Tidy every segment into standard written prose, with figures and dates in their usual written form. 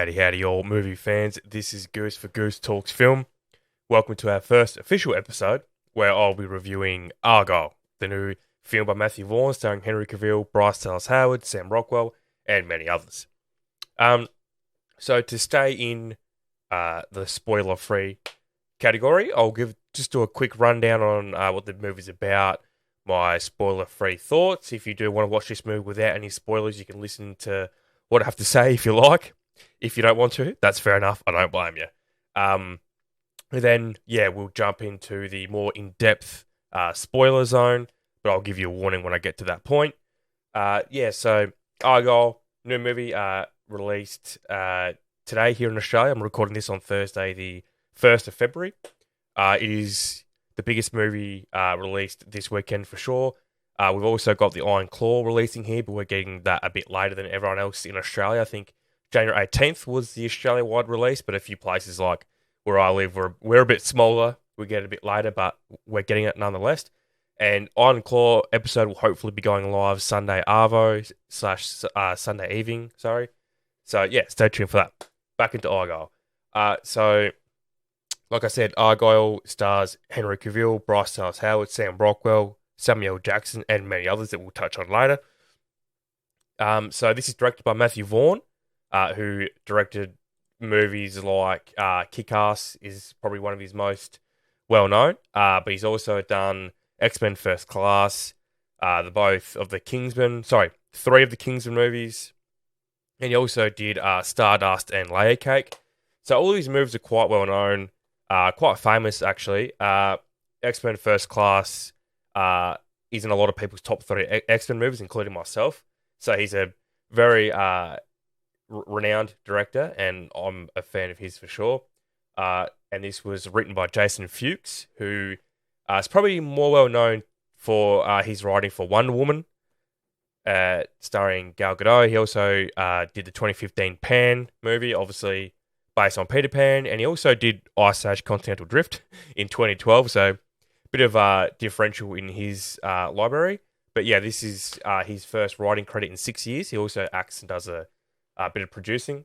Howdy, all movie fans. This is Goose for Goose Talks Film. Welcome to our first official episode where I'll be reviewing Argylle, the new film by Matthew Vaughn starring Henry Cavill, Bryce Dallas Howard, Sam Rockwell, and many others. So to stay in the spoiler-free category, I'll do a quick rundown on what the movie's about, my spoiler-free thoughts. If you do want to watch this movie without any spoilers, you can listen to what I have to say if you like. If you don't want to, that's fair enough. I don't blame you. We'll jump into the more in-depth spoiler zone, but I'll give you a warning when I get to that point. So Argylle, new movie, released today here in Australia. I'm recording this on Thursday, the 1st of February. It is the biggest movie released this weekend for sure. We've also got the Iron Claw releasing here, but we're getting that a bit later than everyone else in Australia. I think January 18th was the Australia-wide release, but a few places like where I live, we're a bit smaller. We get it a bit later, but we're getting it nonetheless. And Iron Claw episode will hopefully be going live Sunday Arvo / Sunday evening, sorry. So, yeah, stay tuned for that. Back into Argylle. Like I said, Argylle stars Henry Cavill, Bryce Dallas Howard, Sam Rockwell, Samuel Jackson, and many others that we'll touch on later. So this is directed by Matthew Vaughn, who directed movies like Kick-Ass is probably one of his most well-known, but he's also done X-Men First Class, three of the Kingsman movies, and he also did Stardust and Layer Cake. So all these movies are quite well-known, quite famous actually. X-Men First Class is in a lot of people's top 3 X-Men movies, including myself. So he's a very renowned director, and I'm a fan of his for sure. And this was written by Jason Fuchs, who is probably more well known for his writing for Wonder Woman, starring Gal Gadot. He also did the 2015 Pan movie, obviously based on Peter Pan, and he also did Ice Age Continental Drift in 2012. So a bit of a differential in his library. But yeah, this is his first writing credit in 6 years. He also acts and does a bit of producing.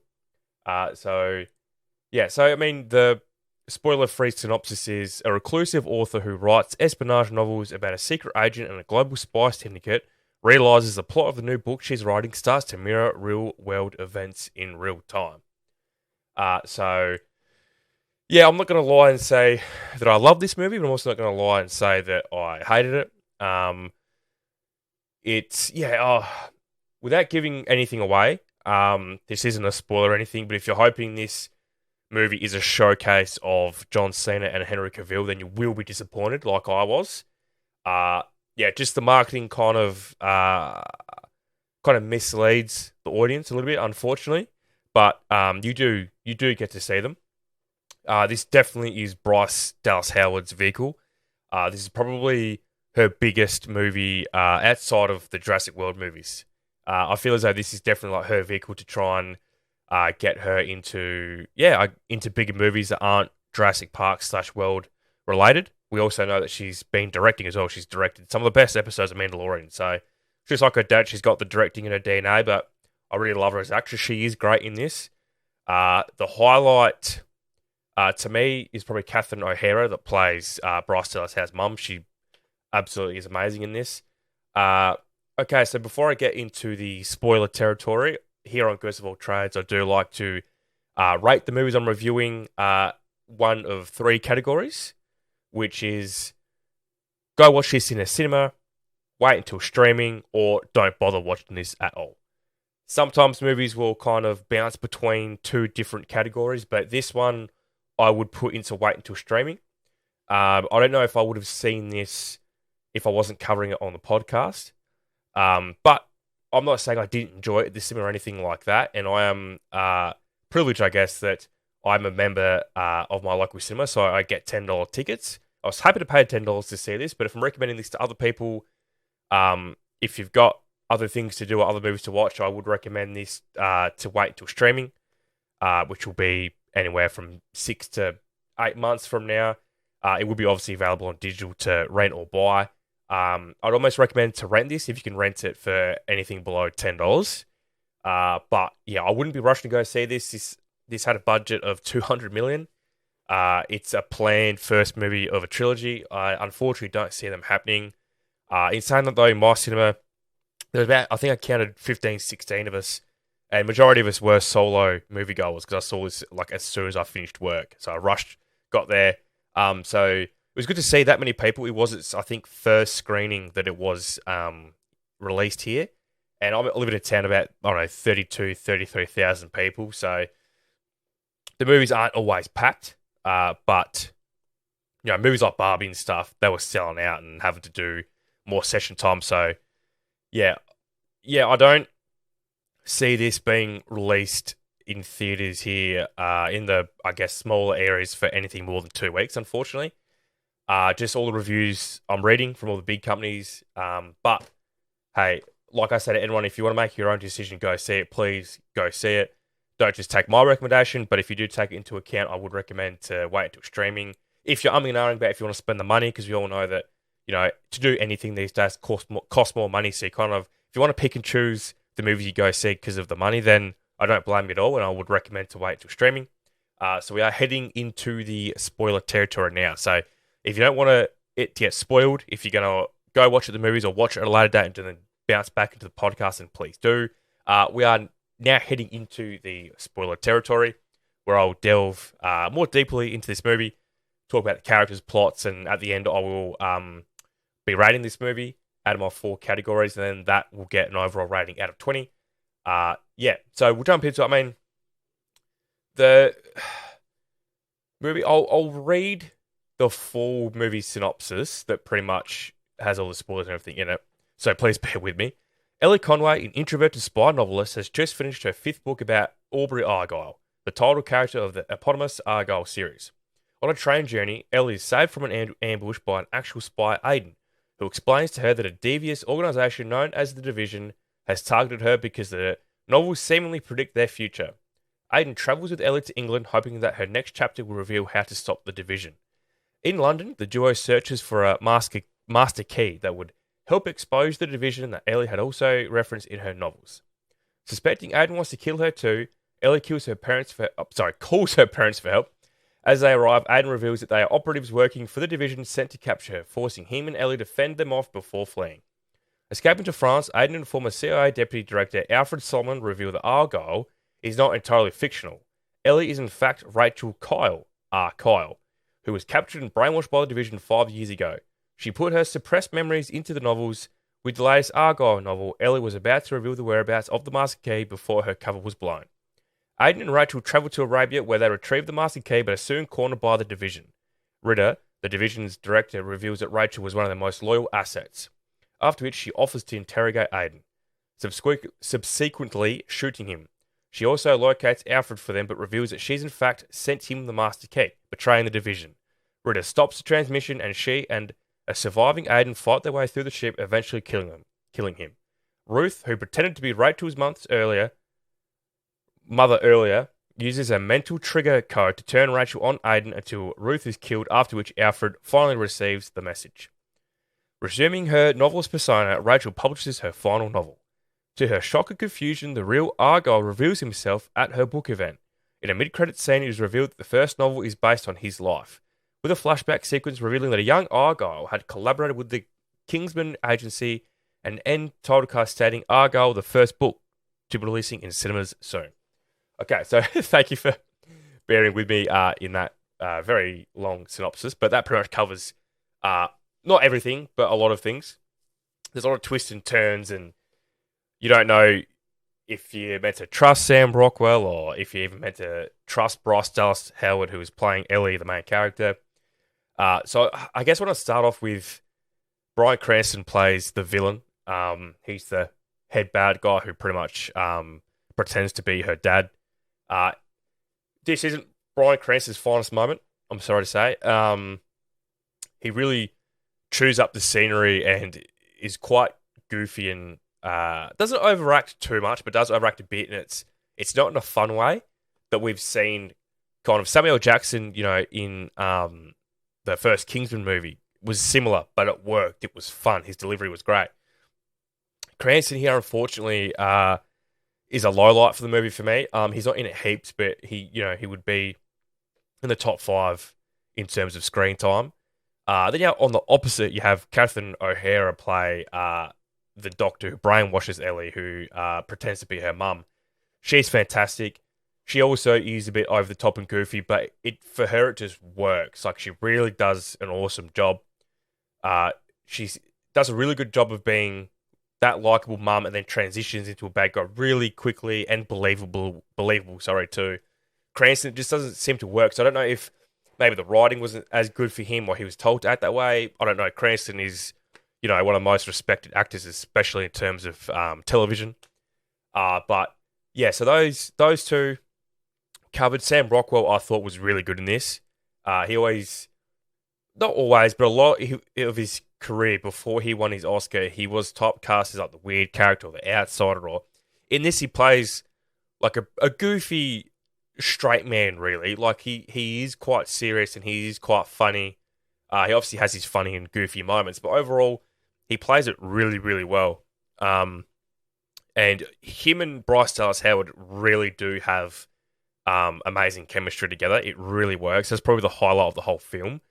The spoiler-free synopsis is: a reclusive author who writes espionage novels about a secret agent and a global spy syndicate realizes the plot of the new book she's writing starts to mirror real-world events in real time. I'm not going to lie and say that I love this movie, but I'm also not going to lie and say that I hated it. Without giving anything away, this isn't a spoiler or anything, but if you're hoping this movie is a showcase of John Cena and Henry Cavill, then you will be disappointed, like I was. Just the marketing kind of misleads the audience a little bit, unfortunately. But you do get to see them. This definitely is Bryce Dallas Howard's vehicle. This is probably her biggest movie outside of the Jurassic World movies. I feel as though this is definitely like her vehicle to try and get her into bigger movies that aren't Jurassic Park / World related. We also know that she's been directing as well. She's directed some of the best episodes of Mandalorian. So just like her dad, she's got the directing in her DNA, but I really love her as an actress. She is great in this. The highlight to me is probably Catherine O'Hara that plays Bryce Dallas Howard's mum. She absolutely is amazing in this. Okay, so before I get into the spoiler territory, here on Goose of All Trades, I do like to rate the movies I'm reviewing one of 3 categories, which is go watch this in a cinema, wait until streaming, or don't bother watching this at all. Sometimes movies will kind of bounce between 2 different categories, but this one I would put into wait until streaming. I don't know if I would have seen this if I wasn't covering it on the podcast. But I'm not saying I didn't enjoy it at the cinema or anything like that. And I am privileged, I guess, that I'm a member of my local cinema, so I get $10 tickets. I was happy to pay $10 to see this, but if I'm recommending this to other people, if you've got other things to do or other movies to watch, I would recommend this to wait until streaming, which will be anywhere from 6 to 8 months from now. It will be obviously available on digital to rent or buy. I'd almost recommend to rent this if you can rent it for anything below $10. But yeah, I wouldn't be rushing to go see this. This had a budget of 200 million. It's a planned first movie of a trilogy. I unfortunately don't see them happening. In saying that though, in my cinema, there's about, I think I counted 15, 16 of us, and majority of us were solo moviegoers because I saw this like as soon as I finished work. So I rushed, got there. So it was good to see that many people. It was its, I think, first screening that it was released here. And I live in a town about, I don't know, 32, 33,000 people. So the movies aren't always packed. But, you know, movies like Barbie and stuff, they were selling out and having to do more session time. So, yeah, I don't see this being released in theaters here in the, I guess, smaller areas for anything more than 2 weeks, unfortunately. Just all the reviews I'm reading from all the big companies. But, hey, like I said to anyone, if you want to make your own decision, go see it, please go see it. Don't just take my recommendation, but if you do take it into account, I would recommend to wait until streaming. If you're umming and ahhing about if you want to spend the money, because we all know that, you know, to do anything these days costs more money. So you kind of, if you want to pick and choose the movies you go see because of the money, then I don't blame you at all, and I would recommend to wait until streaming. So we are heading into the spoiler territory now. So if you don't want it to get spoiled, if you're going to go watch the movies or watch it at a later date and then bounce back into the podcast, then please do. We are now heading into the spoiler territory where I'll delve more deeply into this movie, talk about the characters, plots, and at the end I will be rating this movie out of my 4 categories, and then that will get an overall rating out of 20. So we'll jump into it. I mean, the movie, I'll read the full movie synopsis that pretty much has all the spoilers and everything in it, so please bear with me. Ellie Conway, an introverted spy novelist, has just finished her 5th book about Aubrey Argylle, the title character of the eponymous Argylle series. On a train journey, Ellie is saved from an ambush by an actual spy, Aiden, who explains to her that a devious organisation known as the Division has targeted her because the novels seemingly predict their future. Aiden travels with Ellie to England, hoping that her next chapter will reveal how to stop the Division. In London, the duo searches for a master key that would help expose the Division that Ellie had also referenced in her novels. Suspecting Aiden wants to kill her too, Ellie calls her parents for help. As they arrive, Aiden reveals that they are operatives working for the Division sent to capture her, forcing him and Ellie to fend them off before fleeing. Escaping to France, Aiden and former CIA Deputy Director Alfred Solomon reveal that Argylle is not entirely fictional. Ellie is in fact Rachel Kyle, who was captured and brainwashed by the Division 5 years ago. She put her suppressed memories into the novels. With the latest Argylle novel, Ellie was about to reveal the whereabouts of the Master Key before her cover was blown. Aiden and Rachel travel to Arabia where they retrieve the Master Key but are soon cornered by the Division. Ritter, the Division's director, reveals that Rachel was one of their most loyal assets, after which she offers to interrogate Aiden, subsequently shooting him. She also locates Alfred for them but reveals that she's in fact sent him the Master Key, betraying the Division. Ritter stops the transmission and she and a surviving Aiden fight their way through the ship, eventually killing him. Ruth, who pretended to be Rachel's mother earlier, uses a mental trigger code to turn Rachel on Aiden until Ruth is killed, after which Alfred finally receives the message. Resuming her novelist persona, Rachel publishes her final novel. To her shock and confusion, the real Argylle reveals himself at her book event. In a mid-credit scene, it is revealed that the first novel is based on his life, with a flashback sequence revealing that a young Argylle had collaborated with the Kingsman Agency, and end title card stating Argylle, the first book, to be releasing in cinemas soon. Okay, so thank you for bearing with me in that very long synopsis, but that pretty much covers not everything, but a lot of things. There's a lot of twists and turns, and you don't know if you're meant to trust Sam Rockwell or if you're even meant to trust Bryce Dallas Howard, who is playing Ellie, the main character. So I guess when I start off with Bryan Cranston plays the villain. He's the head bad guy who pretty much pretends to be her dad. This isn't Bryan Cranston's finest moment, I'm sorry to say. He really chews up the scenery and is quite goofy and doesn't overact too much, but does overact a bit, and it's not in a fun way that we've seen kind of Samuel Jackson, in the first Kingsman movie was similar, but it worked. It was fun. His delivery was great. Cranston here, unfortunately, is a low light for the movie for me. He's not in it heaps, but he would be in the top five in terms of screen time. Then on the opposite, you have Catherine O'Hara play the doctor who brainwashes Ellie, who pretends to be her mum. She's fantastic. She also is a bit over the top and goofy, but for her it just works. Like she really does an awesome job. She does a really good job of being that likable mum, and then transitions into a bad guy really quickly and believable. Sorry, too. Cranston just doesn't seem to work. So I don't know if maybe the writing wasn't as good for him, or he was told to act that way. I don't know. Cranston is, one of the most respected actors, especially in terms of television. But yeah, so those two covered. Sam Rockwell, I thought, was really good in this. He always, not always, but a lot of his career before he won his Oscar, he was typecast as like the weird character or the outsider. Or in this, he plays like a goofy straight man, really. Like he is quite serious and he is quite funny. He obviously has his funny and goofy moments, but overall, he plays it really, really well. And him and Bryce Dallas Howard really do have amazing chemistry together. It really works. That's probably the highlight of the whole film,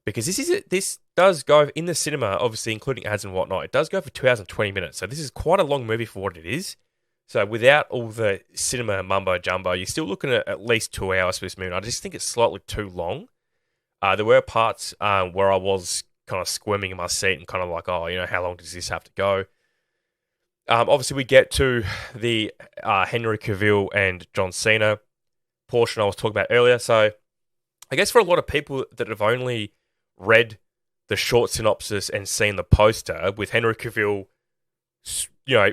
because this does go in the cinema, obviously including ads and whatnot. It does go for 2 hours and 20 minutes, so this is quite a long movie for what it is. So without all the cinema mumbo jumbo, you're still looking at least 2 hours for this movie. I just think it's slightly too long. There were parts where I was kind of squirming in my seat and kind of like, how long does this have to go? Obviously, we get to the Henry Cavill and John Cena portion I was talking about earlier. So I guess for a lot of people that have only read the short synopsis and seen the poster with Henry Cavill,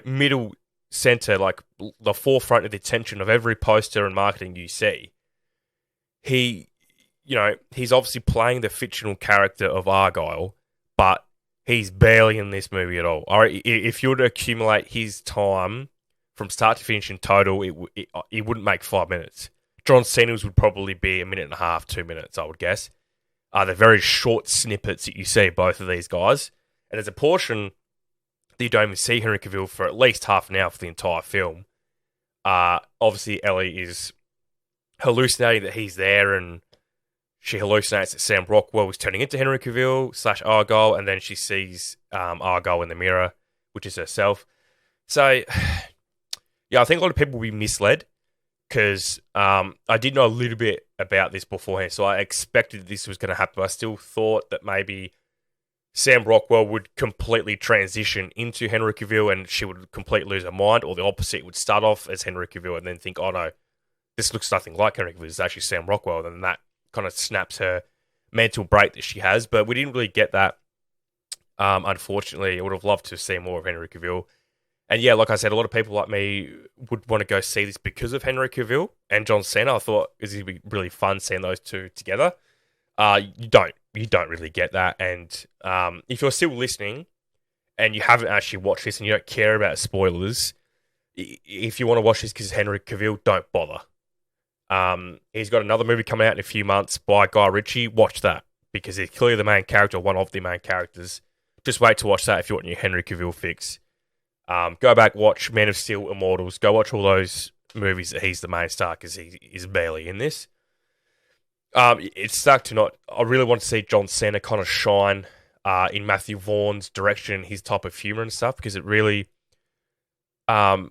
middle center, like the forefront of the attention of every poster and marketing you see, he's obviously playing the fictional character of Argylle, but he's barely in this movie at all. All right, if you were to accumulate his time from start to finish in total, it wouldn't make 5 minutes. John Cena's would probably be 1.5 minutes, 2 minutes, I would guess. They're very short snippets that you see both of these guys. And there's a portion that you don't even see Henry Cavill for at least half an hour for the entire film. Obviously, Ellie is hallucinating that he's there, and she hallucinates that Sam Rockwell is turning into Henry Cavill / Argylle, and then she sees Argylle in the mirror, which is herself. So, yeah, I think a lot of people will be misled, because I did know a little bit about this beforehand, so I expected this was going to happen. I still thought that maybe Sam Rockwell would completely transition into Henry Cavill and she would completely lose her mind, or the opposite, would start off as Henry Cavill and then think, oh no, this looks nothing like Henry Cavill, it's actually Sam Rockwell, and then that kind of snaps her mental break that she has. But we didn't really get that, unfortunately. I would have loved to see more of Henry Cavill. And yeah, like I said, a lot of people like me would want to go see this because of Henry Cavill and John Cena. I thought it was going to be really fun seeing those two together. You don't really get that. And if you're still listening and you haven't actually watched this and you don't care about spoilers, if you want to watch this because Henry Cavill, don't bother. He's got another movie coming out in a few months by Guy Ritchie. Watch that, because he's clearly the main character, one of the main characters. Just wait to watch that if you want your Henry Cavill fix. Go back, watch Man of Steel, Immortals. Go watch all those movies that he's the main star, because he is barely in this. It sucked to not. I really want to see John Cena kind of shine in Matthew Vaughn's direction, his type of humor and stuff, because it really, I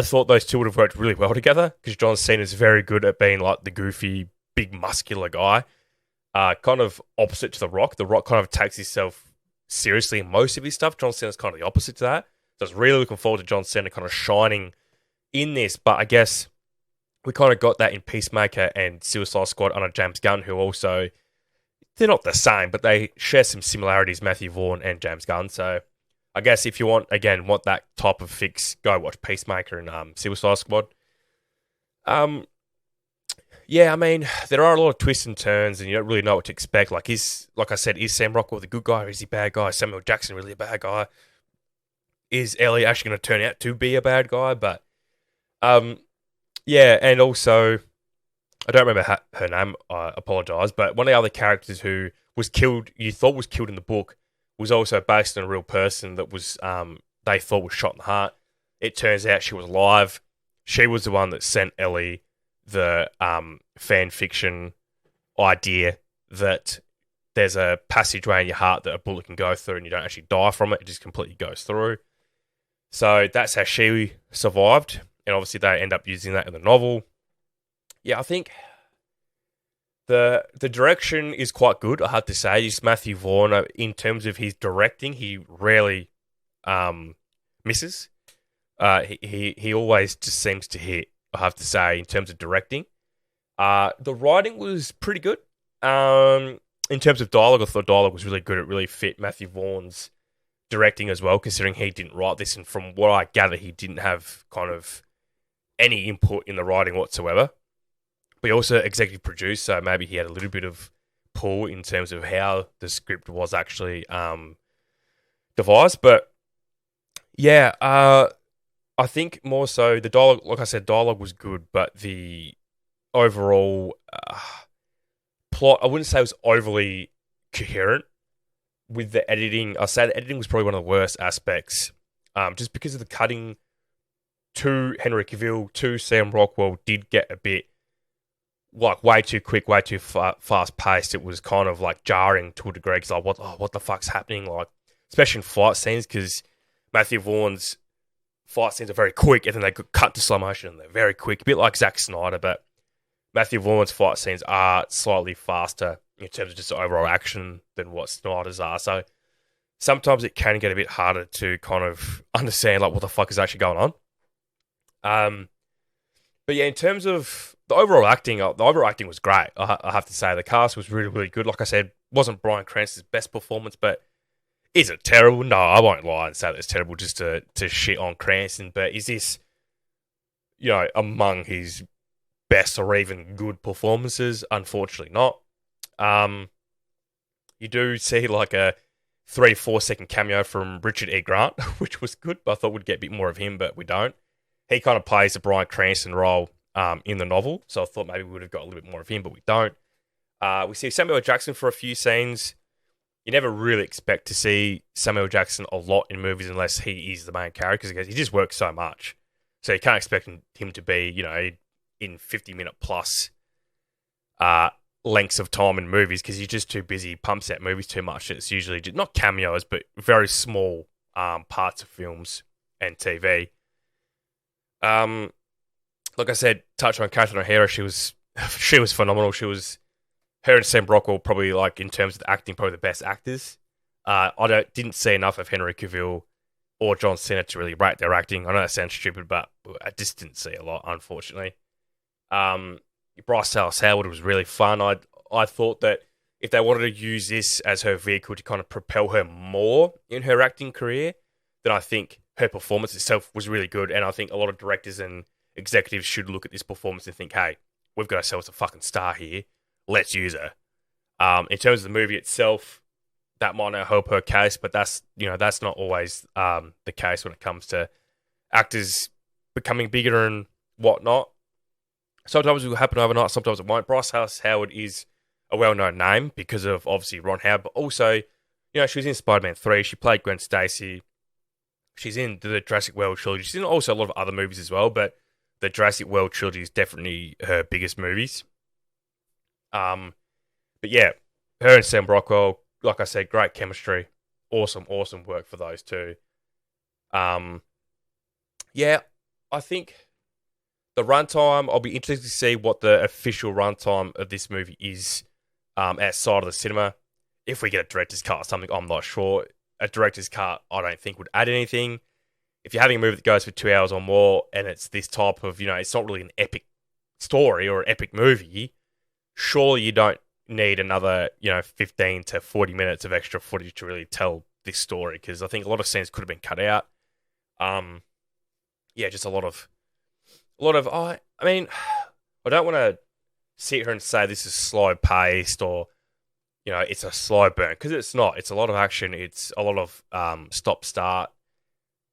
thought those two would have worked really well together, because John Cena is very good at being like the goofy, big, muscular guy, kind of opposite to The Rock. The Rock kind of takes himself seriously in most of his stuff. John Cena's kind of the opposite to that. So I was really looking forward to John Cena kind of shining in this, but I guess we kind of got that in Peacemaker and Suicide Squad under James Gunn, who also, they're not the same, but they share some similarities, Matthew Vaughn and James Gunn. So I guess if you want that type of fix, go watch Peacemaker and Suicide Squad. Yeah, I mean, there are a lot of twists and turns, and you don't really know what to expect. Like I said, is Sam Rockwell the good guy, or is he a bad guy? Is Samuel Jackson really a bad guy? Is Ellie actually going to turn out to be a bad guy? But, yeah, and also, I don't remember her name, I apologise, but one of the other characters who was killed, you thought was killed in the book, was also based on a real person that was, they thought was shot in the heart. It turns out she was live. She was the one that sent Ellie the fan fiction idea that there's a passageway in your heart that a bullet can go through and you don't actually die from it. It just completely goes through. So that's how she survived. And obviously they end up using that in the novel. Yeah, I think the direction is quite good, I have to say. It's Matthew Vaughn, in terms of his directing, he rarely misses. He always just seems to hit, I have to say, in terms of directing. The writing was pretty good. In terms of dialogue, I thought dialogue was really good. It really fit Matthew Vaughn's directing as well, considering he didn't write this, and from what I gather, he didn't have kind of any input in the writing whatsoever. But he also executive produced, so maybe he had a little bit of pull in terms of how the script was actually devised. But yeah, I think more so the dialogue, like I said, dialogue was good, but the overall plot, I wouldn't say it was overly coherent. With the editing, I say the editing was probably one of the worst aspects, just because of the cutting to Henry Cavill, to Sam Rockwell did get a bit like way too quick, way too fast paced. It was kind of like jarring to a degree, because like what the fuck's happening? Like, especially in fight scenes, because Matthew Vaughn's fight scenes are very quick, and then they cut to slow motion and they're very quick, a bit like Zack Snyder, but Matthew Vaughn's fight scenes are slightly faster in terms of just overall action than what Snyder's are. So sometimes it can get a bit harder to kind of understand like what the fuck is actually going on. But yeah, in terms of the overall acting was great. I have to say the cast was really, really good. Like I said, wasn't Bryan Cranston's best performance, but is it terrible? No, I won't lie and say that it's terrible just to shit on Cranston. But is this, among his best or even good performances? Unfortunately not. You do see like a 3-4 second cameo from Richard E. Grant, which was good, but I thought we'd get a bit more of him, but we don't. He kind of plays the Bryan Cranston role in the novel, so I thought maybe we would have got a little bit more of him, but we don't. We see Samuel L. Jackson for a few scenes. You never really expect to see Samuel L. Jackson a lot in movies unless he is the main character, because he just works so much. So you can't expect him to be, in 50-minute plus lengths of time in movies, because he's just too busy. He pumps out movies too much. It's usually just, not cameos, but very small parts of films and TV. Like I said, touch on Catherine O'Hara. She was phenomenal. Her and Sam Rockwell probably, like, in terms of the acting, probably the best actors. I didn't see enough of Henry Cavill or John Cena to really rate their acting. I know that sounds stupid, but I just didn't see a lot, unfortunately. Bryce Dallas Howard was really fun. I thought that if they wanted to use this as her vehicle to kind of propel her more in her acting career, then I think her performance itself was really good. And I think a lot of directors and executives should look at this performance and think, hey, we've got ourselves a fucking star here. Let's use her. In terms of the movie itself, that might not help her case, but that's not always the case when it comes to actors becoming bigger and whatnot. Sometimes it will happen overnight, sometimes it won't. Bryce Dallas Howard is a well-known name because of, obviously, Ron Howard, but also, she was in Spider-Man 3. She played Gwen Stacy. She's in the Jurassic World trilogy. She's in also a lot of other movies as well, but the Jurassic World trilogy is definitely her biggest movies. But yeah, her and Sam Rockwell, like I said, great chemistry. Awesome work for those two. Yeah, I think the runtime, I'll be interested to see what the official runtime of this movie is outside of the cinema. If we get a director's cut or something, I'm not sure. A director's cut, I don't think, would add anything. If you're having a movie that goes for 2 hours or more and it's this type of, it's not really an epic story or an epic movie, surely you don't need another, 15 to 40 minutes of extra footage to really tell this story, because I think a lot of scenes could have been cut out. Just a lot of, I don't want to sit here and say this is slow paced or, it's a slow burn, because it's not. It's a lot of action. It's a lot of stop start.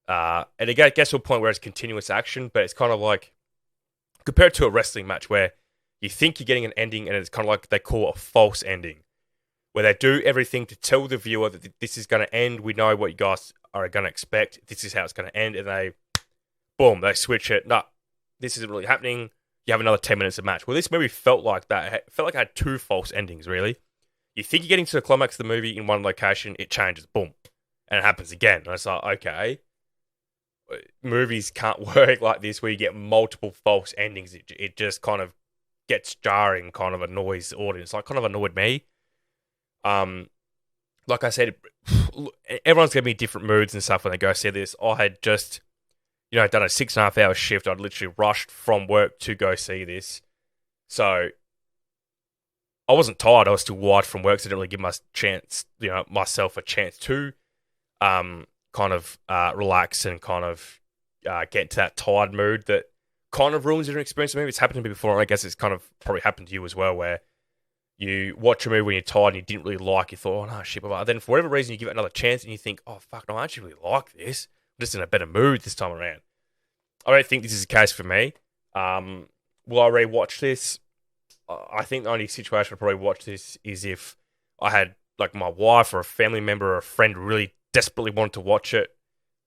And it gets to a point where it's continuous action, but it's kind of like compared to a wrestling match where you think you're getting an ending and it's kind of like they call a false ending, where they do everything to tell the viewer that this is going to end. We know what you guys are going to expect. This is how it's going to end. And they boom, they switch it. No, this isn't really happening. You have another 10 minutes of match. Well, this movie felt like that. It felt like it had two false endings, really. You think you're getting to the climax of the movie in one location, it changes, boom, and it happens again. And it's like, okay, movies can't work like this where you get multiple false endings. It just kind of gets jarring, kind of annoys the audience. Like, kind of annoyed me. Like I said, everyone's going to be in different moods and stuff when they go see this. I had just, done a 6.5 hour shift. I'd literally rushed from work to go see this. So I wasn't tired. I was still wired from work, so I didn't really give myself a chance to relax and kind of get into that tired mood that kind of ruins your experience. Maybe it's happened to me before, and I guess it's kind of probably happened to you as well, where you watch a movie when you're tired and you didn't really like it. You thought, oh, no, shit. But then for whatever reason, you give it another chance and you think, oh, fuck, no, I actually really like this. I'm just in a better mood this time around. I don't think this is the case for me. Will I rewatch this? I think the only situation I'd probably watch this is if I had, like, my wife or a family member or a friend really desperately wanted to watch it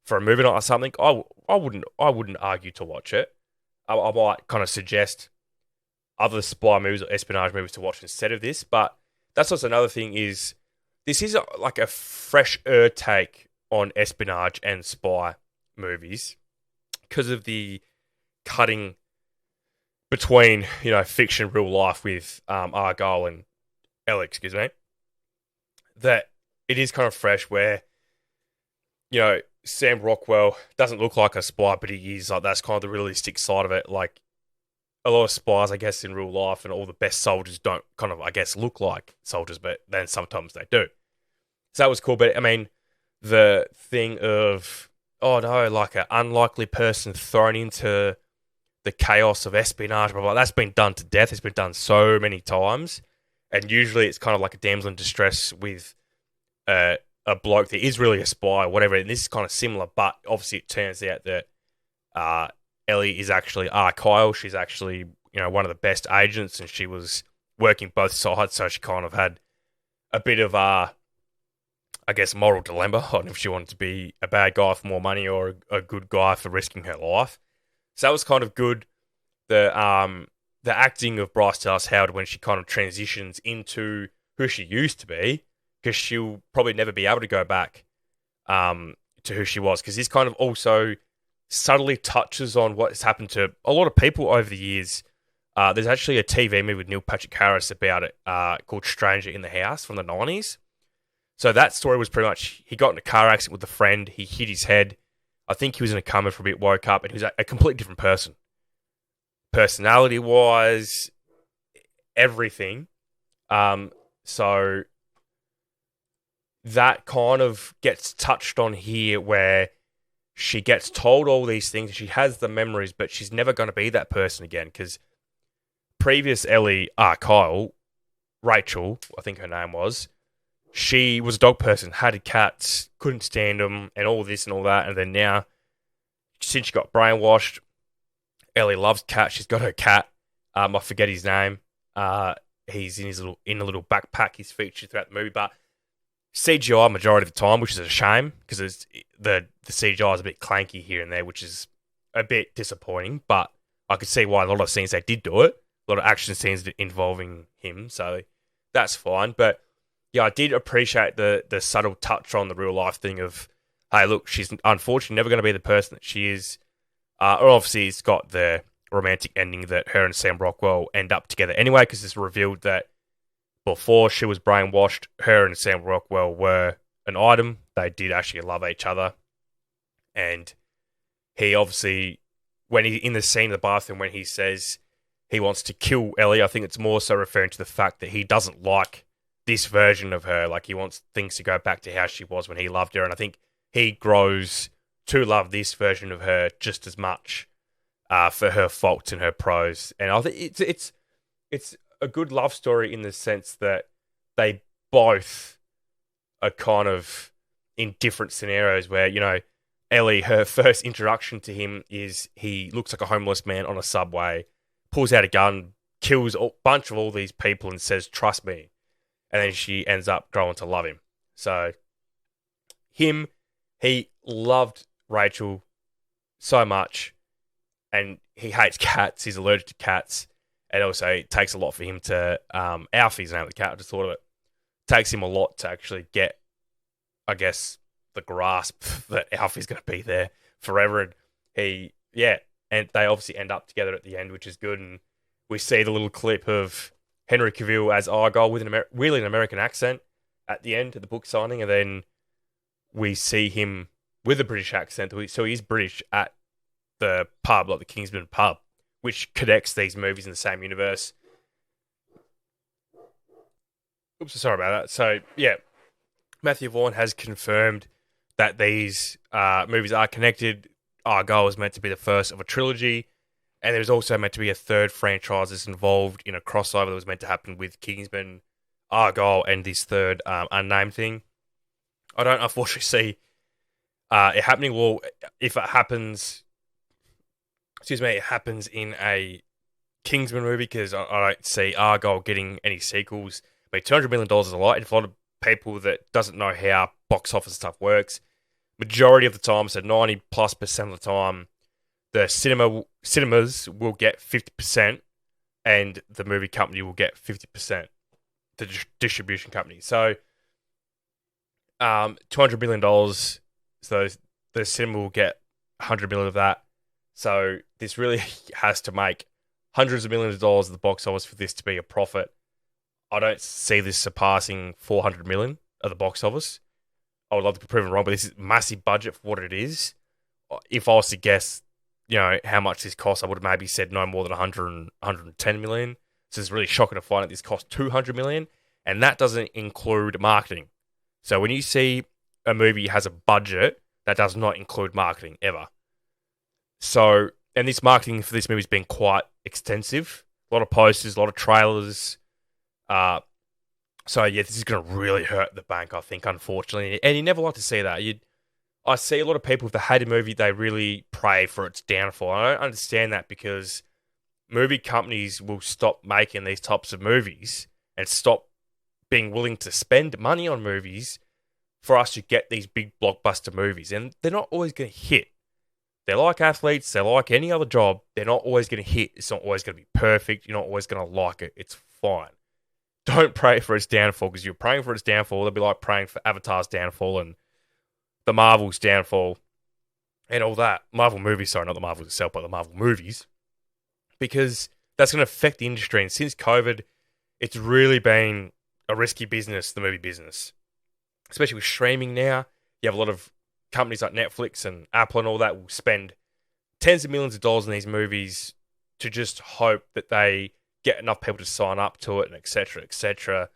for a movie night or something. I wouldn't argue to watch it. I might kind of suggest other spy movies or espionage movies to watch instead of this. But that's also another thing is this is like a fresher take on espionage and spy movies because of the cutting between, fiction and real life with Argylle and Ellie, excuse me. That it is kind of fresh where, Sam Rockwell doesn't look like a spy, but he is. Like, that's kind of the realistic side of it. Like, a lot of spies, I guess, in real life and all the best soldiers don't kind of, I guess, look like soldiers, but then sometimes they do. So that was cool. But, I mean, the thing of, oh no, like an unlikely person thrown into the chaos of espionage, blah, blah, that's been done to death. It's been done so many times. And usually it's kind of like a damsel in distress with a bloke that is really a spy or whatever. And this is kind of similar, but obviously it turns out that Ellie is actually Argylle. She's actually, one of the best agents, and she was working both sides, so she kind of had a bit of moral dilemma on if she wanted to be a bad guy for more money or a good guy for risking her life. So that was kind of good. The acting of Bryce Dallas Howard when she kind of transitions into who she used to be, because she'll probably never be able to go back to who she was, because this kind of also subtly touches on what has happened to a lot of people over the years. There's actually a TV movie with Neil Patrick Harris about it called Stranger in the House from the 90s. So that story was pretty much, he got in a car accident with a friend, he hit his head, I think he was in a coma for a bit, woke up, and he was a completely different person. Personality-wise, everything. So that kind of gets touched on here where she gets told all these things, she has the memories, but she's never going to be that person again, because previous Ellie, Kyle, Rachel, I think her name was, she was a dog person, had cats, couldn't stand them, and all this and all that, and then now, since she got brainwashed, Ellie loves cats, she's got her cat, I forget his name, he's in a little backpack, he's featured throughout the movie, but CGI majority of the time, which is a shame, because the CGI is a bit clanky here and there, which is a bit disappointing, but I could see why a lot of scenes they did do it, a lot of action scenes involving him, so that's fine, but yeah, I did appreciate the subtle touch on the real life thing of, hey, look, she's unfortunately never going to be the person that she is, or obviously it's got the romantic ending that her and Sam Rockwell end up together anyway, because it's revealed that before she was brainwashed, her and Sam Rockwell were an item. They did actually love each other. And he obviously, when he in the scene in the bathroom, when he says he wants to kill Ellie, I think it's more so referring to the fact that he doesn't like this version of her. Like, he wants things to go back to how she was when he loved her. And I think he grows to love this version of her just as much for her faults and her pros. And I think it's a good love story in the sense that they both are kind of in different scenarios where, Ellie, her first introduction to him is he looks like a homeless man on a subway, pulls out a gun, kills a bunch of all these people and says, trust me. And then she ends up growing to love him. So he loved Rachel so much. and he hates cats. He's allergic to cats, and also it takes a lot for him to Alfie's the name of the cat. I just thought of it. Takes him a lot to actually get, I guess, the grasp that Alfie's going to be there forever. And and they obviously end up together at the end, which is good. And we see the little clip of Henry Cavill as Argylle with really an American accent at the end of the book signing, and then we see him with a British accent. So he's British at the pub, like the Kingsman pub, which connects these movies in the same universe. Oops, sorry about that. So, yeah, Matthew Vaughn has confirmed that these movies are connected. Argylle is meant to be the first of a trilogy, and there's also meant to be a third franchise that's involved in a crossover that was meant to happen with Kingsman, Argylle, and this third unnamed thing. I don't unfortunately see it happening. Well, if it happens, it happens in a Kingsman movie, because I don't see Argylle getting any sequels. I mean, $200 million is a lot, and for a lot of people that doesn't know how box office stuff works, majority of the time, so 90+% of the time, the cinemas will get 50%, and the movie company will get 50%, the distribution company. So, $200 million, so the cinema will get $100 million of that. So this really has to make hundreds of millions of dollars at the box office for this to be a profit. I don't see this surpassing $400 million at the box office. I would love to be proven wrong, but this is massive budget for what it is. If I was to guess, how much this costs, I would have maybe said no more than 110 million. So it's really shocking to find that this cost 200 million, and that doesn't include marketing. So when you see a movie has a budget, that does not include marketing ever. So, and this marketing for this movie has been quite extensive. A lot of posters, a lot of trailers. So yeah, this is going to really hurt the bank, I think, unfortunately. And you never like to see that. I see a lot of people, if they hate a movie, they really pray for its downfall. I don't understand that, because movie companies will stop making these types of movies and stop being willing to spend money on movies for us to get these big blockbuster movies. And they're not always going to hit. They're like athletes. They're like any other job. They're not always going to hit. It's not always going to be perfect. You're not always going to like it. It's fine. Don't pray for its downfall, because you're praying for its downfall. It'll be like praying for Avatar's downfall and the Marvel's downfall and all that. Marvel movies, sorry, not the Marvel itself, but the Marvel movies. Because that's going to affect the industry. And since COVID, it's really been a risky business, the movie business. Especially with streaming now. You have a lot of companies like Netflix and Apple and all that will spend tens of millions of dollars in these movies to just hope that they get enough people to sign up to it, and et cetera, et cetera.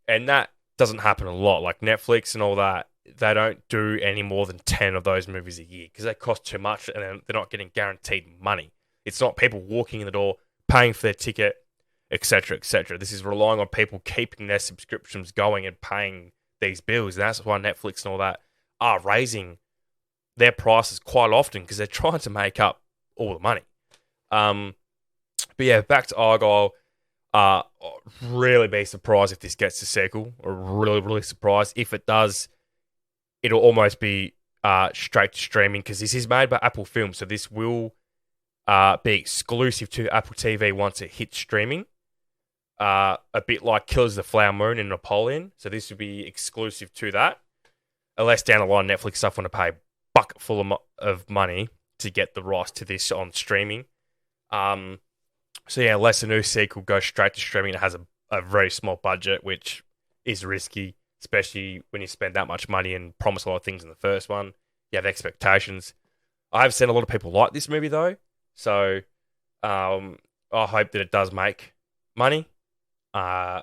And that doesn't happen a lot. Like Netflix and all that, they don't do any more than 10 of those movies a year, because they cost too much and they're not getting guaranteed money. It's not people walking in the door, paying for their ticket, et cetera, et cetera. This is relying on people keeping their subscriptions going and paying these bills. And that's why Netflix and all that are raising their prices quite often, because they're trying to make up all the money. But yeah, back to Argylle. Really be surprised if this gets a sequel. Or really, really surprised. If it does, it'll almost be straight to streaming, because this is made by Apple Film. So this will be exclusive to Apple TV once it hits streaming. A bit like Killers of the Flower Moon and Napoleon. So this will be exclusive to that. Unless down the line Netflix stuff want to pay a bucket full of money to get the rights to this on streaming. So yeah, unless a new sequel goes straight to streaming, it has a very small budget, which is risky, especially when you spend that much money and promise a lot of things in the first one. You have expectations. I have seen a lot of people like this movie though, so I hope that it does make money. I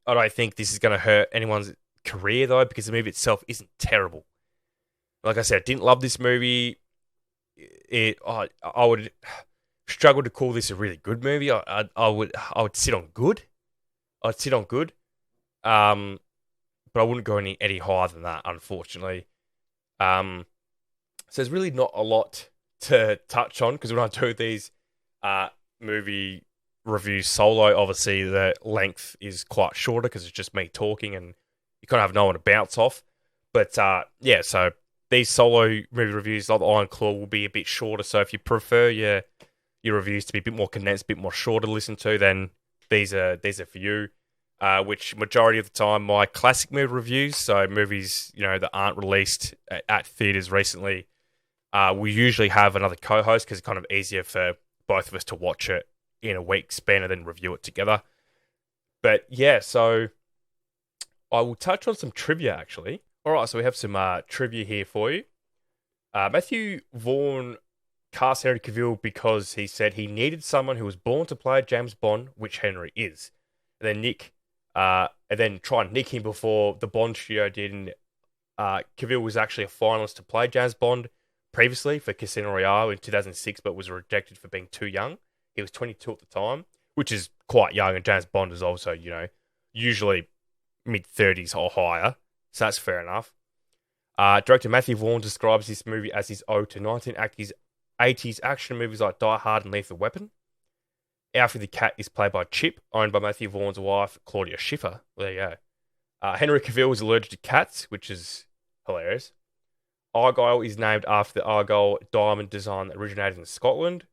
don't think this is going to hurt anyone's career though, because the movie itself isn't terrible. Like I said, I didn't love this movie. I would struggle to call this a really good movie. I would sit on good. I'd sit on good. But I wouldn't go any higher than that, unfortunately. So there's really not a lot to touch on, because when I do these movie reviews solo, obviously the length is quite shorter because it's just me talking and you kind of have no one to bounce off. But yeah, so these solo movie reviews, like the Iron Claw, will be a bit shorter. So if you prefer your your reviews to be a bit more condensed, a bit more shorter to listen to, then these are for you. Which majority of the time, my classic movie reviews, so movies that aren't released at theaters recently, we usually have another co-host because it's kind of easier for both of us to watch it in a week span and then review it together. But yeah, so I will touch on some trivia actually. All right, so we have some trivia here for you. Matthew Vaughn cast Henry Cavill because he said he needed someone who was born to play James Bond, which Henry is. And then try and nick him before the Bond studio did. And Cavill was actually a finalist to play James Bond previously for Casino Royale in 2006, but was rejected for being too young. He was 22 at the time, which is quite young, and James Bond is also, usually mid-30s or higher, so that's fair enough. Director Matthew Vaughn describes this movie as his ode to 1980s action movies like Die Hard and Lethal Weapon. Alfie the Cat is played by Chip, owned by Matthew Vaughn's wife, Claudia Schiffer. There you go. Henry Cavill is allergic to cats, which is hilarious. Argylle is named after the Argylle diamond design that originated in Scotland.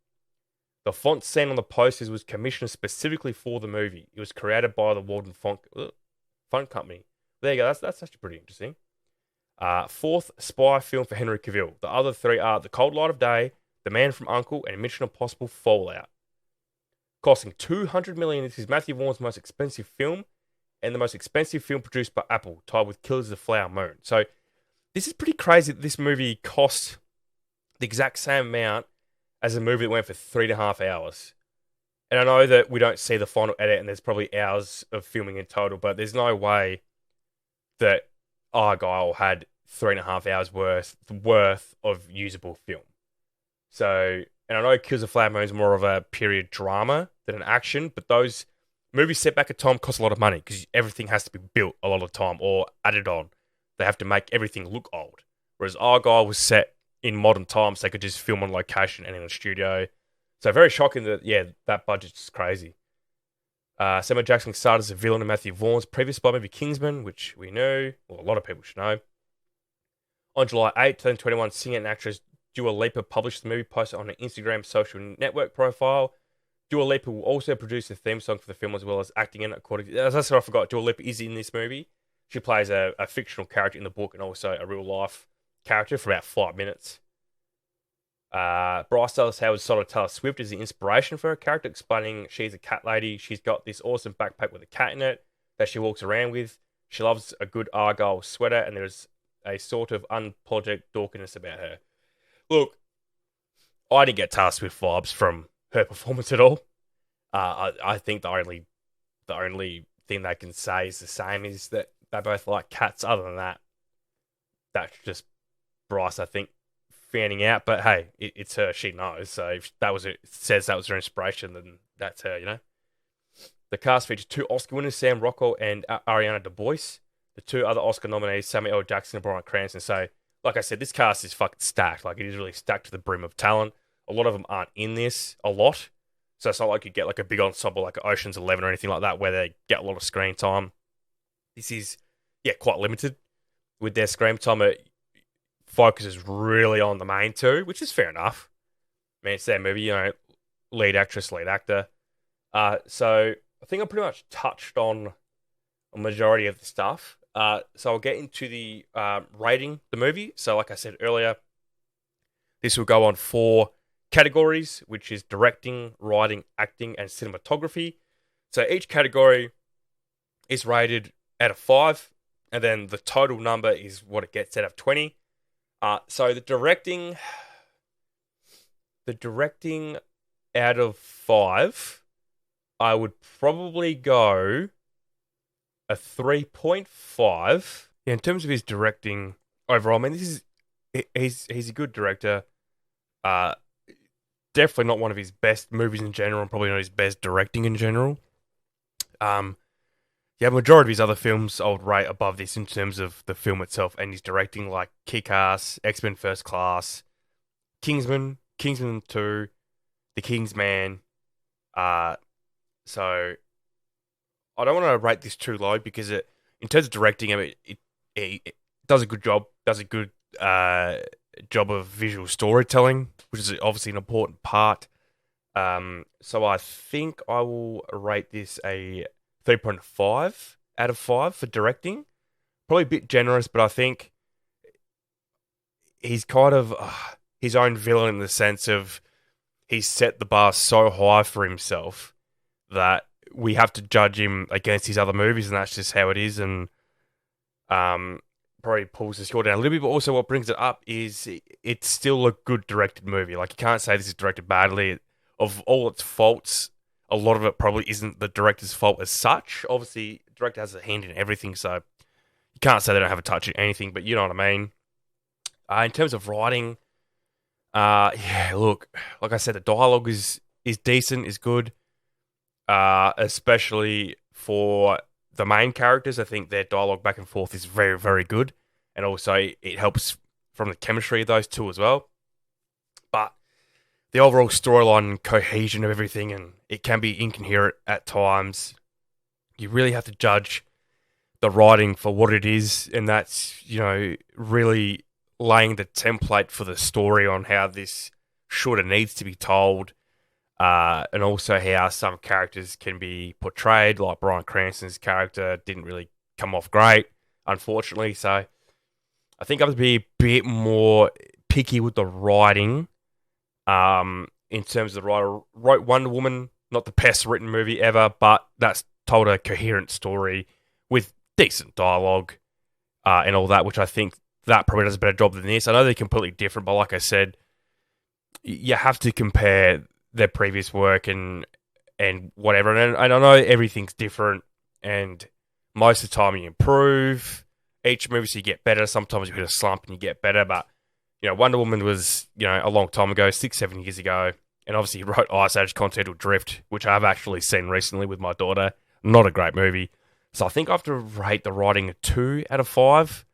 The font seen on the posters was commissioned specifically for the movie. It was created by the Walden Font Company. There you go. That's actually pretty interesting. Fourth spy film for Henry Cavill. The other three are The Cold Light of Day, The Man from U.N.C.L.E., and Mission Impossible Fallout. Costing $200 million, this is Matthew Vaughn's most expensive film and the most expensive film produced by Apple, tied with Killers of the Flower Moon. So this is pretty crazy that this movie cost the exact same amount as a movie that went for 3.5 hours. And I know that we don't see the final edit and there's probably hours of filming in total, but there's no way that Argylle had 3.5 hours worth of usable film. So, and I know Killers of the Flower Moon is more of a period drama than an action, but those movies set back at time cost a lot of money because everything has to be built a lot of time or added on. They have to make everything look old. Whereas Argylle was set in modern times, they could just film on location and in a studio. So very shocking that, that budget's just crazy. Samuel Jackson started as a villain in Matthew Vaughn's previous spy movie Kingsman, which we knew, well, a lot of people should know. On July 8, 2021, singer and actress Dua Lipa published the movie, posted on her Instagram social network profile. Dua Lipa will also produce the theme song for the film as well as acting in it. That's what I forgot. Dua Lipa is in this movie. She plays a fictional character in the book and also a real life character for about 5 minutes. Bryce Dallas Howard cited Taylor Swift as the inspiration for her character, explaining she's a cat lady. She's got this awesome backpack with a cat in it that she walks around with. She loves a good Argyle sweater, and there's a sort of unapologetic dorkiness about her. Look, I didn't get Taylor Swift vibes from her performance at all. I think the only thing they can say is the same is that they both like cats. Other than that, that's just Bryce, I think, fanning out. But hey, it's her. She knows. So if says that was her inspiration, then that's her, The cast featured 2 Oscar winners, Sam Rockwell and Ariana DeBois. The 2 other Oscar nominees, Samuel L. Jackson and Bryan Cranston. So, like I said, this cast is fucking stacked. Like, it is really stacked to the brim of talent. A lot of them aren't in this a lot. So it's not like you get like a big ensemble like Ocean's 11 or anything like that where they get a lot of screen time. This is, quite limited with their screen time. It focuses really on the main 2, which is fair enough. I mean, it's their movie, lead actress, lead actor. So I think I pretty much touched on a majority of the stuff. So I'll get into the rating the movie. So like I said earlier, this will go on 4 categories, which is directing, writing, acting, and cinematography. So each category is rated out of 5, and then the total number is what it gets out of 20. So the directing out of 5, I would probably go a 3.5. Yeah, in terms of his directing overall, I mean, he's a good director. Definitely not one of his best movies in general, and probably not his best directing in general. Majority of his other films I would rate above this in terms of the film itself and his directing, like Kick-Ass, X-Men First Class, Kingsman 2, The Kingsman. So I don't want to rate this too low because in terms of directing, I mean, it does a good job. Does a good job of visual storytelling, which is obviously an important part. So I think I will rate this a 3.5 out of 5 for directing. Probably a bit generous, but I think he's kind of his own villain in the sense of he's set the bar so high for himself that we have to judge him against his other movies, and that's just how it is. And um, probably pulls the score down a little bit. But also, what brings it up is it's still a good directed movie. Like, you can't say this is directed badly. Of all its faults, a lot of it probably isn't the director's fault as such. Obviously, the director has a hand in everything, so you can't say they don't have a touch in anything. But you know what I mean. In terms of writing, yeah, look, like I said, the dialogue is decent, is good. Especially for the main characters. I think their dialogue back and forth is very, very good. And also, it helps from the chemistry of those two as well. But the overall storyline and cohesion of everything, and it can be incoherent at times. You really have to judge the writing for what it is, and that's, really laying the template for the story on how this should and needs to be told. And also how some characters can be portrayed, like Bryan Cranston's character didn't really come off great, unfortunately. So I think I have to be a bit more picky with the writing. In terms of the writer wrote Wonder Woman, not the best written movie ever, but that's told a coherent story with decent dialogue and all that, which I think that probably does a better job than this. I know they're completely different, but like I said, you have to compare their previous work and whatever. And I know everything's different, and most of the time you improve each movie, so you get better. Sometimes you hit a slump and you get better, but Wonder Woman was a long time ago, 6-7 years ago, and obviously he wrote Ice Age Continental Drift, which I've actually seen recently with my daughter. Not a great movie, so I think I have to rate the writing a 2 out of 5.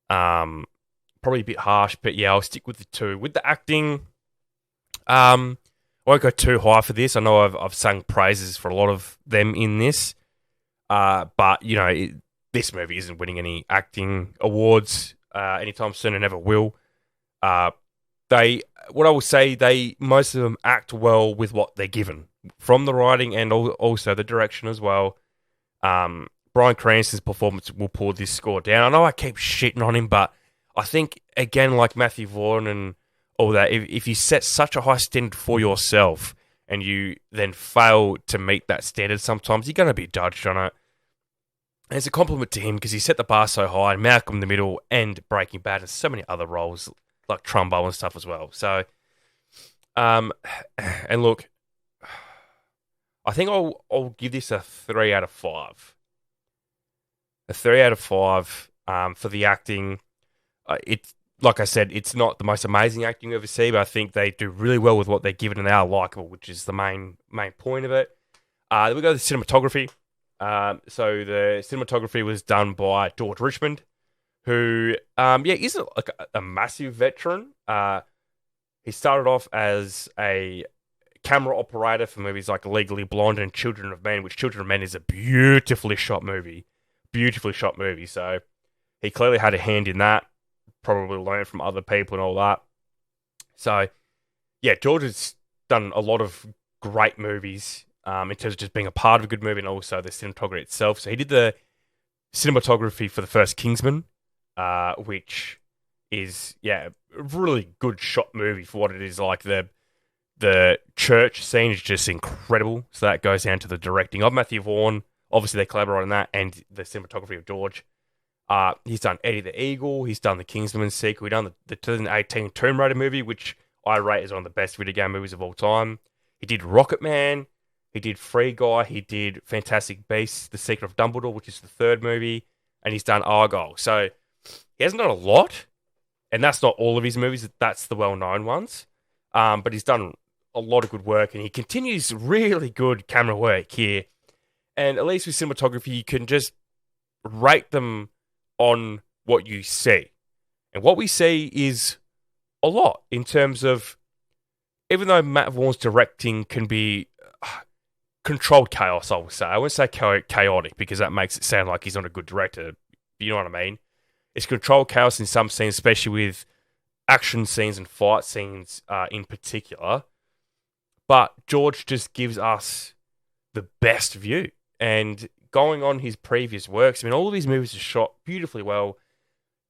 Probably a bit harsh, but yeah, I'll stick with the 2. With the acting, I won't go too high for this. I know I've sung praises for a lot of them in this, but this movie isn't winning any acting awards anytime soon, and never will. What I will say, most of them act well with what they're given from the writing and also the direction as well. Bryan Cranston's performance will pull this score down. I know I keep shitting on him, but I think, again, like Matthew Vaughn and all that, if you set such a high standard for yourself and you then fail to meet that standard, sometimes you're going to be judged on it. And it's a compliment to him because he set the bar so high, Malcolm in the Middle and Breaking Bad and so many other roles like Trumbo and stuff as well. So, and look, I think I'll give this a 3 out of 5. A 3 out of 5 for the acting. It's like I said, it's not the most amazing acting you ever see, but I think they do really well with what they're given, and they are likable, which is the main point of it. Then we go to the cinematography. So the cinematography was done by George Richmond, who isn't like a massive veteran. He started off as a camera operator for movies like Legally Blonde and Children of Men, which Children of Men is a beautifully shot movie. So he clearly had a hand in that. Probably learned from other people and all that. So, yeah, George has done a lot of great movies in terms of just being a part of a good movie and also the cinematography itself. So he did the cinematography for the first Kingsman, which is, a really good shot movie for what it is. Like, the church scene is just incredible. So that goes down to the directing of Matthew Vaughn. Obviously, they collaborate on that, and the cinematography of George. He's done Eddie the Eagle. He's done the Kingsman sequel. He's done the 2018 Tomb Raider movie, which I rate as one of the best video game movies of all time. He did Rocket Man. He did Free Guy. He did Fantastic Beasts: The Secret of Dumbledore, which is the third movie. And he's done Argylle. So he hasn't done a lot, and that's not all of his movies. That's the well-known ones. But he's done a lot of good work, and he continues really good camera work here. And at least with cinematography, you can just rate them on what you see. And what we see is a lot in terms of, even though Matt Vaughn's directing can be controlled chaos, I would say. I wouldn't say chaotic because that makes it sound like he's not a good director. You know what I mean? It's controlled chaos in some scenes, especially with action scenes and fight scenes in particular. but George just gives us the best view. And going on his previous works, I mean, all of these movies are shot beautifully well.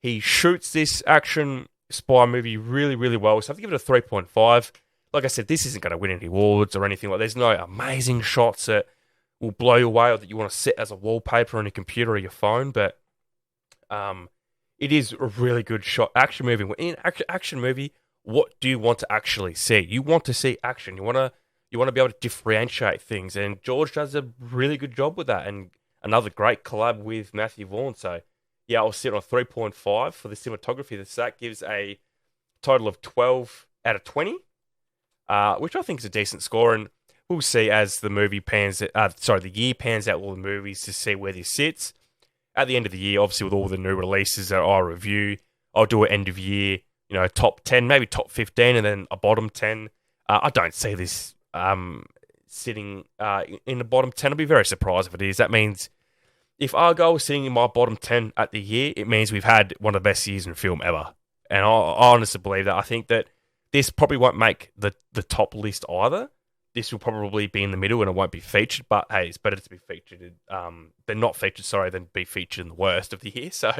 He shoots this action spy movie really, really well. So I have to give it a 3.5. Like I said, this isn't going to win any awards or anything like that. There's no amazing shots that will blow you away or that you want to set as a wallpaper on your computer or your phone, but it is a really good shot action movie. In action movie, what do you want to actually see? You want to see action. You want to be able to differentiate things, and George does a really good job with that. And another great collab with Matthew Vaughn. So yeah, I'll sit on a 3.5 for the cinematography. That gives a total of 12 out of 20, which I think is a decent score. And we'll see as the movie the year pans out all the movies to see where this sits. At the end of the year, obviously with all the new releases that I review, I'll do an end of year, top 10, maybe top 15, and then a bottom 10. I don't see this sitting in the bottom 10. I'll be very surprised if it is. That means if Argylle is sitting in my bottom 10 at the year, it means we've had one of the best years in film ever. And I honestly believe that. I think that this probably won't make the top list either. This will probably be in the middle and it won't be featured. But hey, it's better to be featured than not featured, than be featured in the worst of the year. So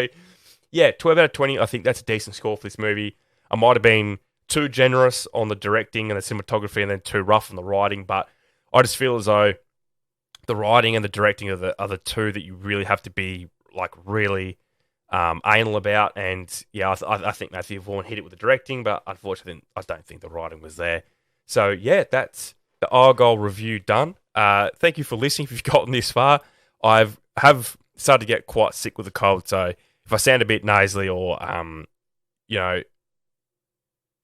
yeah, 12 out of 20. I think that's a decent score for this movie. I might have been too generous on the directing and the cinematography and then too rough on the writing, but I just feel as though the writing and the directing are the two that you really have to be really anal about. And yeah, I think Matthew Vaughn hit it with the directing, but unfortunately I don't think the writing was there. So yeah, that's the Argylle review done. Thank you for listening. If you've gotten this far, I have started to get quite sick with the cold, so if I sound a bit nasally or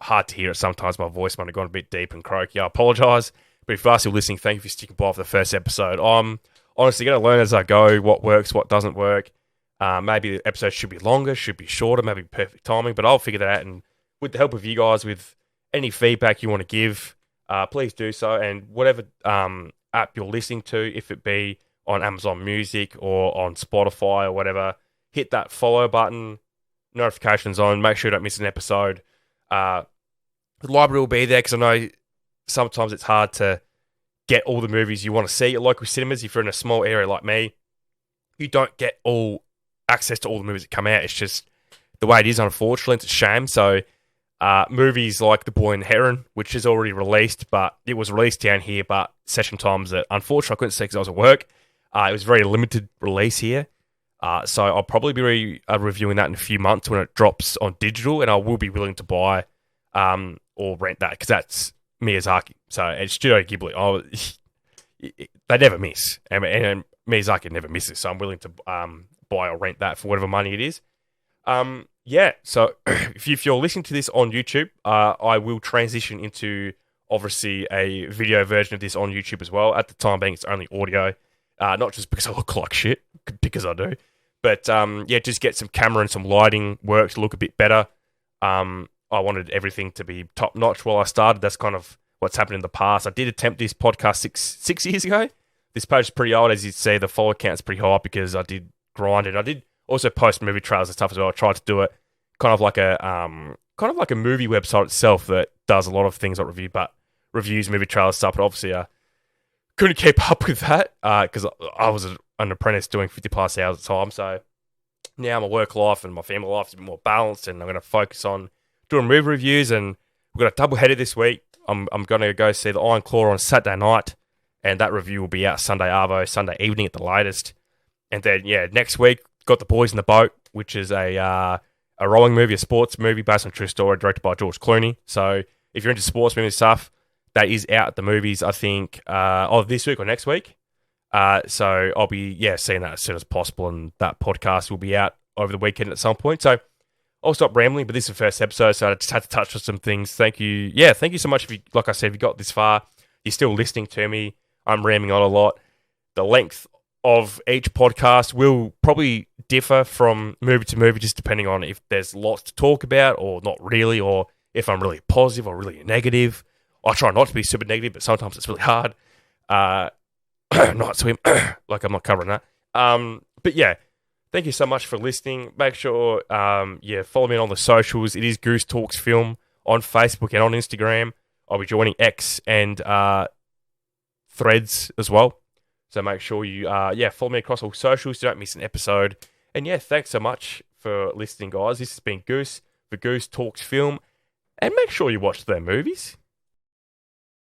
hard to hear it sometimes, my voice might have gone a bit deep and croaky, I apologise. But if you're still listening, thank you for sticking by for the first episode. I'm honestly going to learn as I go what works, what doesn't work. Maybe the episode should be longer, should be shorter, maybe perfect timing, but I'll figure that out. And with the help of you guys, with any feedback you want to give, please do so. And whatever app you're listening to, if it be on Amazon Music or on Spotify or whatever, hit that follow button, notifications on, make sure you don't miss an episode. The library will be there because I know sometimes it's hard to get all the movies you want to see at local cinemas. If you're in a small area like me, you don't get all access to all the movies that come out. It's just the way it is, unfortunately. It's a shame. So movies like The Boy and the Heron, which is already released, but it was released down here, but session times that unfortunately I couldn't see because I was at work. It was a very limited release here. So I'll probably be reviewing that in a few months when it drops on digital, and I will be willing to buy or rent that because that's Miyazaki. So it's Studio Ghibli. They never miss, and Miyazaki never misses. So I'm willing to buy or rent that for whatever money it is. Yeah. So if you're listening to this on YouTube, I will transition into obviously a video version of this on YouTube as well. At the time being, it's only audio, not just because I look like shit, because I do. But yeah, just get some camera and some lighting work to look a bit better. I wanted everything to be top notch while I started. That's kind of what's happened in the past. I did attempt this podcast six years ago. This page is pretty old, as you see. The follower count's pretty high because I did grind it. I did also post movie trailers and stuff as well. I tried to do it kind of like a movie website itself that does a lot of things like reviews movie trailers stuff. But obviously, I couldn't keep up with that because I was an apprentice doing 50 plus hours at a time. So now my work life and my family life is a bit more balanced, and I'm going to focus on doing movie reviews. And we've got a double header this week. I'm going to go see The Iron Claw on Saturday night, and that review will be out Sunday Arvo, Sunday evening at the latest. And then yeah, next week got The Boys in the Boat, which is a rowing movie, a sports movie based on a true story, directed by George Clooney. So if you're into sports movie stuff, that is out at the movies, I think, this week or next week. So I'll be seeing that as soon as possible, and that podcast will be out over the weekend at some point. So I'll stop rambling, but this is the first episode, so I just had to touch on some things. Thank you. Yeah, thank you so much. If you, like I said, if you got this far, you're still listening to me. I'm rambling on a lot. The length of each podcast will probably differ from movie to movie, just depending on if there's lots to talk about or not really, or if I'm really positive or really negative. I try not to be super negative, but sometimes it's really hard. Not swim, like I'm not covering that. But yeah, thank you so much for listening. Make sure, follow me on the socials. It is Goose Talks Film on Facebook and on Instagram. I'll be joining X and Threads as well. So make sure you follow me across all socials so you don't miss an episode. And yeah, thanks so much for listening, guys. This has been Goose for Goose Talks Film. And make sure you watch their movies.